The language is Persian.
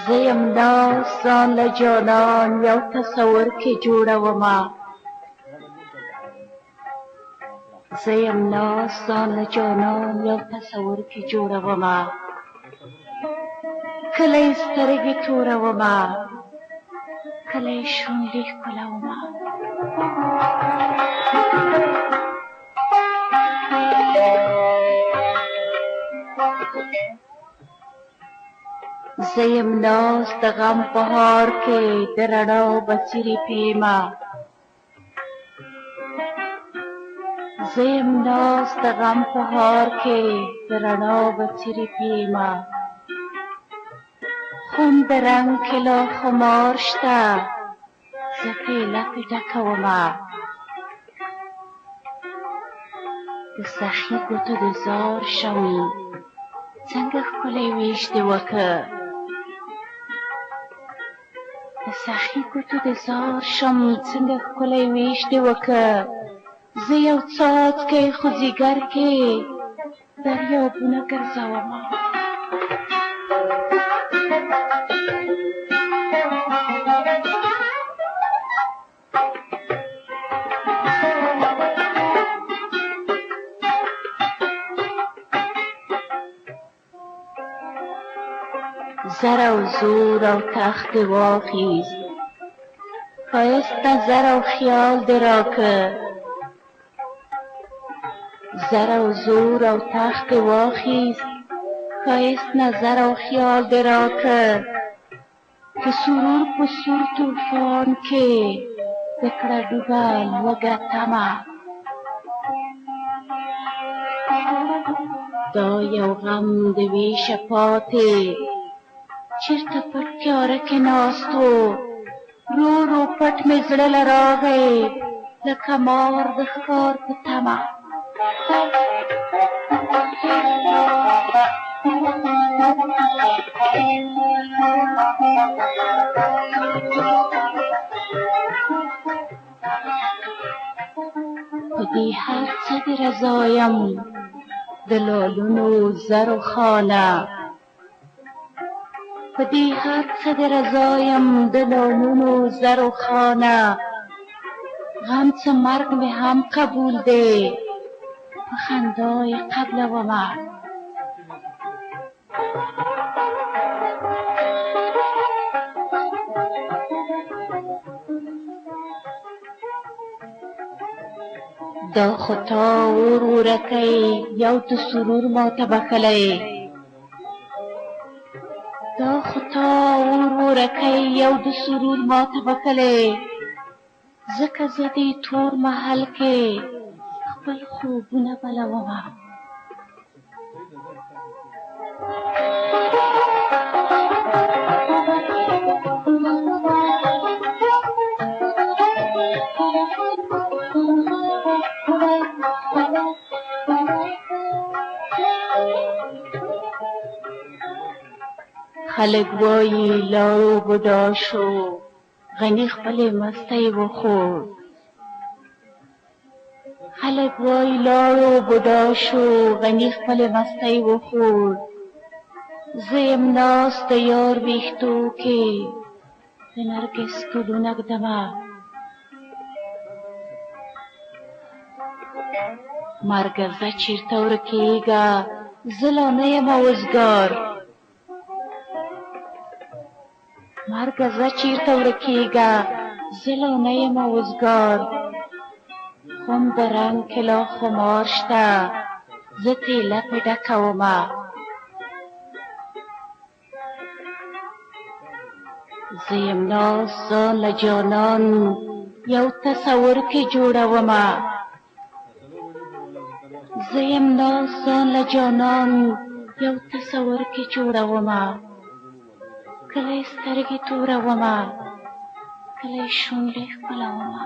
زه یم ناست ځان له جانان یو تصور کې جوړومه زه یم ناست ځان له جانان یو تصور کې جوړومه کله یې سترګې تورومه کله یې شونډې ښکلومه زه یم ناست د غم په هار کې د رڼا بڅري پیمه زه یم ناست د غم په هار کې د رڼا بڅري پیمه خون د رنګ کې لا خمار شته زه پیله پې ډکومه د سخي ګوتو د زار شمع څنګه ښکلی ویش دې وکړ د سخي ګوتو د زار شمع څنګه ښکلی ویش دې وکړ زه یو څاڅکی خو ځیګر کې دریابونه ګرځومه زر او زور او تخت واخیست ښایست نظر او خیال دې راکړ زر او زور او تخت واخیست ښایست نظر او خیال دې راکړ که سرور په سور طوفان کې دې کړه ډوبه لوږه تمه دا یو غم د ویشه پاتې چېرته پټ تیاره کې ناست و رو رو پټ مې زړه له راغی لکه مار د ښکار په تمه په دې هر څه دې رضا یم د لالونو زرو خانه په دې هر څه دې رضا یم د لالونو زرو خانه غم څه مرګ مې هم قبول دی په خندا یې قبلومه دا خو تا اور ورکی یو د سرور ماته بخلی دا خو تا اور ورکی یو د سرور ماته بخلی ځکه زه دې تور محل کې خپل خوبونه بلومه خلک وایي لاړو بوډا شو غني خپلې مستۍ وخوړ خلک وایي لاړو بوډا شو غني خپلې مستۍ وخوړ زه یم ناست د یار ویښتو کې د نرګس ګلونه ږدمه مرګه زه چېرته ورکېږه زه لا نه یم اوزګار مرګه زه چېرته ورکېږه زه لا نه یم اوزګار خون د رنګ کې لا خمار شته زه تیله پې ډکومه زه یم ناست ځان له جانان یو تصور کې جوړومه زه یم ناست ځان له جانان یو تصور کې جوړومه کله یې سترګې تورومه کله یې شونډې ښکلومه